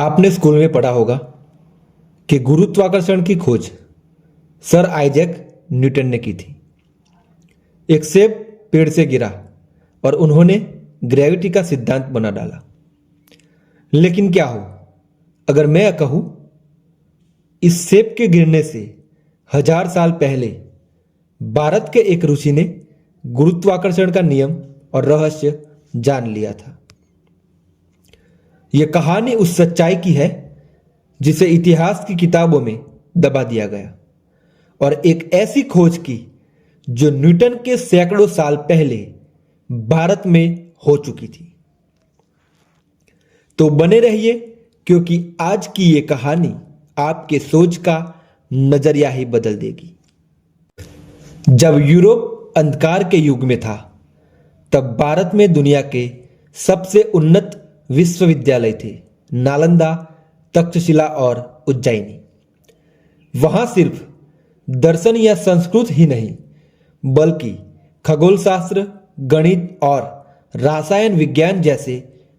आपने स्कूल में पढ़ा होगा कि गुरुत्वाकर्षण की खोज सर आइजैक न्यूटन ने की थी। एक सेब पेड़ से गिरा और उन्होंने ग्रेविटी का सिद्धांत बना डाला। लेकिन क्या हो अगर मैं कहूं इस सेब के गिरने से 1000 साल पहले भारत के एक ऋषि ने गुरुत्वाकर्षण का नियम और रहस्य जान लिया था। यह कहानी उस सच्चाई की है जिसे इतिहास की किताबों में दबा दिया गया, और एक ऐसी खोज की जो न्यूटन के सैकड़ों साल पहले भारत में हो चुकी थी। तो बने रहिए, क्योंकि आज की यह कहानी आपके सोच का नजरिया ही बदल देगी। जब यूरोप अंधकार के युग में था, तब भारत में दुनिया के सबसे उन्नत विश्वविद्यालय थे नालंदा, तक्षशिला और उज्जैनी। वहां सिर्फ दर्शन या संस्कृत ही नहीं, बल्कि खगोल शास्त्र, गणित और रसायन विज्ञान जैसे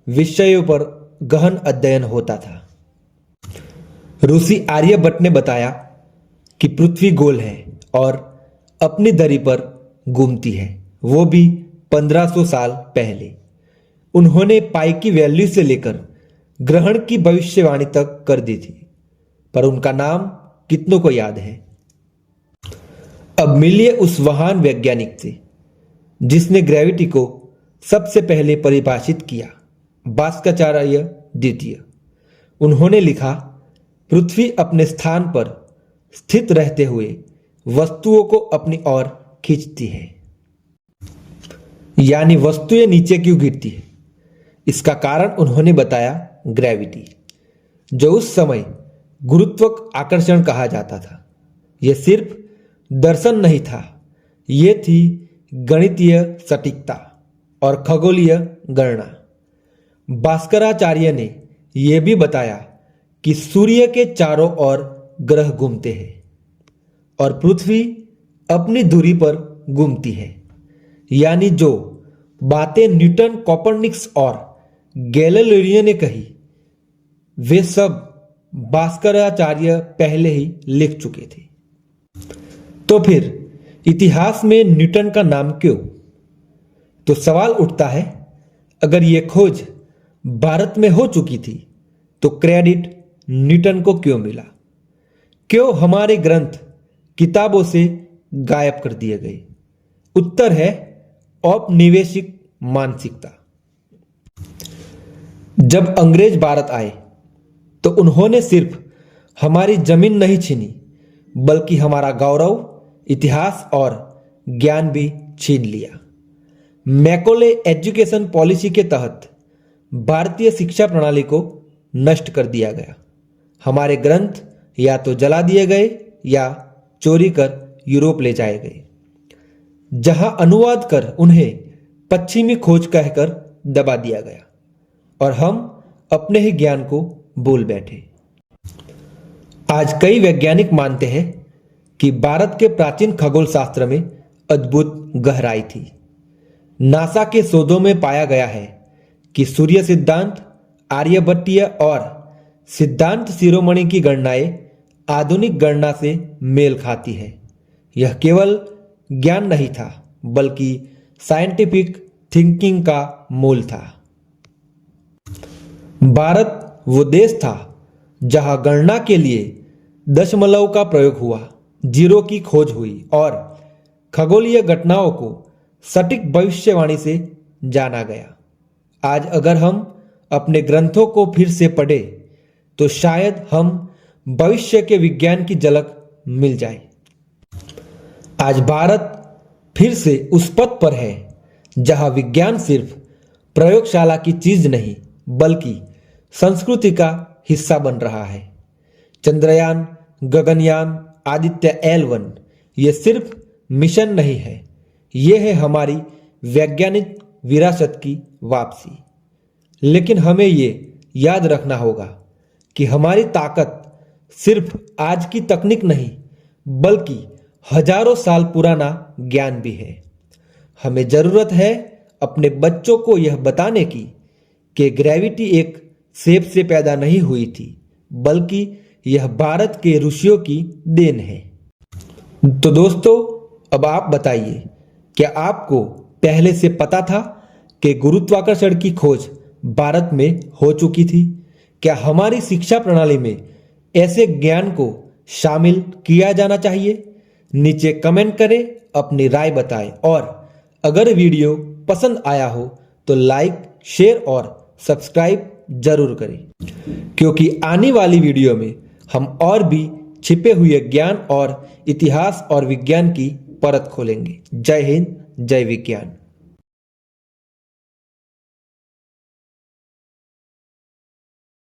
विषयों पर गहन अध्ययन होता था। ऋषि आर्यभट्ट ने बताया कि पृथ्वी गोल है और अपनी धरी पर घूमती है, वो भी 1500 साल पहले। उन्होंने पाई की वैल्यू से लेकर ग्रहण की भविष्यवाणी तक कर दी थी, पर उनका नाम कितनों को याद है? अब मिलिए उस महान वैज्ञानिक से जिसने ग्रेविटी को सबसे पहले परिभाषित किया, भास्कराचार्य द्वितीय। उन्होंने लिखा, पृथ्वी अपने स्थान पर स्थित रहते हुए वस्तुओं को अपनी ओर खींचती है। यानी वस्तुएं नीचे क्यों गिरती है? इसका कारण उन्होंने बताया ग्रेविटी, जो उस समय गुरुत्वाकर्षण कहा जाता था। यह सिर्फ दर्शन नहीं था, यह थी गणितीय सटीकता और खगोलीय गणना। भास्कराचार्य ने यह भी बताया कि सूर्य के चारों ओर ग्रह घूमते हैं और पृथ्वी अपनी धुरी पर घूमती है। यानी जो बातें न्यूटन, कोपरनिकस और गैलीलियो ने कही, वे सब भास्कराचार्य पहले ही लिख चुके थे। तो फिर इतिहास में न्यूटन का नाम क्यों? तो सवाल उठता है, अगर यह खोज भारत में हो चुकी थी तो क्रेडिट न्यूटन को क्यों मिला? क्यों हमारे ग्रंथ किताबों से गायब कर दिए गए? उत्तर है औपनिवेशिक मानसिकता। जब अंग्रेज भारत आए तो उन्होंने सिर्फ हमारी जमीन नहीं छीनी, बल्कि हमारा गौरव, इतिहास और ज्ञान भी छीन लिया। मैकॉले एजुकेशन पॉलिसी के तहत भारतीय शिक्षा प्रणाली को नष्ट कर दिया गया। हमारे ग्रंथ या तो जला दिए गए या चोरी कर यूरोप ले जाए गए, जहां अनुवाद कर उन्हें पश्चिमी खोज कहकर दबा दिया गया, और हम अपने ही ज्ञान को भूल बैठे। आज कई वैज्ञानिक मानते हैं कि भारत के प्राचीन खगोल शास्त्र में अद्भुत गहराई थी। नासा के शोधों में पाया गया है कि सूर्य सिद्धांत, आर्यभट्टीय और सिद्धांत शिरोमणि की गणनाएं आधुनिक गणना से मेल खाती है। यह केवल ज्ञान नहीं था, बल्कि साइंटिफिक थिंकिंग का मूल था। भारत वो देश था जहां गणना के लिए दशमलव का प्रयोग हुआ, जीरो की खोज हुई और खगोलीय घटनाओं को सटीक भविष्यवाणी से जाना गया। आज अगर हम अपने ग्रंथों को फिर से पढ़ें तो शायद हम भविष्य के विज्ञान की झलक मिल जाए। आज भारत फिर से उस पथ पर है जहां विज्ञान सिर्फ प्रयोगशाला की चीज नहीं, बल्कि संस्कृति का हिस्सा बन रहा है। चंद्रयान, गगनयान, आदित्य L1 ये सिर्फ मिशन नहीं है, ये है हमारी वैज्ञानिक विरासत की वापसी। लेकिन हमें ये याद रखना होगा कि हमारी ताकत सिर्फ आज की तकनीक नहीं, बल्कि हजारों साल पुराना ज्ञान भी है। हमें जरूरत है अपने बच्चों को यह बताने की कि ग्रेविटी एक सेब से पैदा नहीं हुई थी, बल्कि यह भारत के ऋषियों की देन है। तो दोस्तों, अब आप बताइए, क्या आपको पहले से पता था कि गुरुत्वाकर्षण की खोज भारत में हो चुकी थी? क्या हमारी शिक्षा प्रणाली में ऐसे ज्ञान को शामिल किया जाना चाहिए? नीचे कमेंट करें, अपनी राय बताएं और अगर वीडियो पसंद आया हो तो लाइक, शेयर और सब्सक्राइब जरूर करें, क्योंकि आने वाली वीडियो में हम और भी छिपे हुए ज्ञान और इतिहास और विज्ञान की परत खोलेंगे। जय हिंद, जय विज्ञान।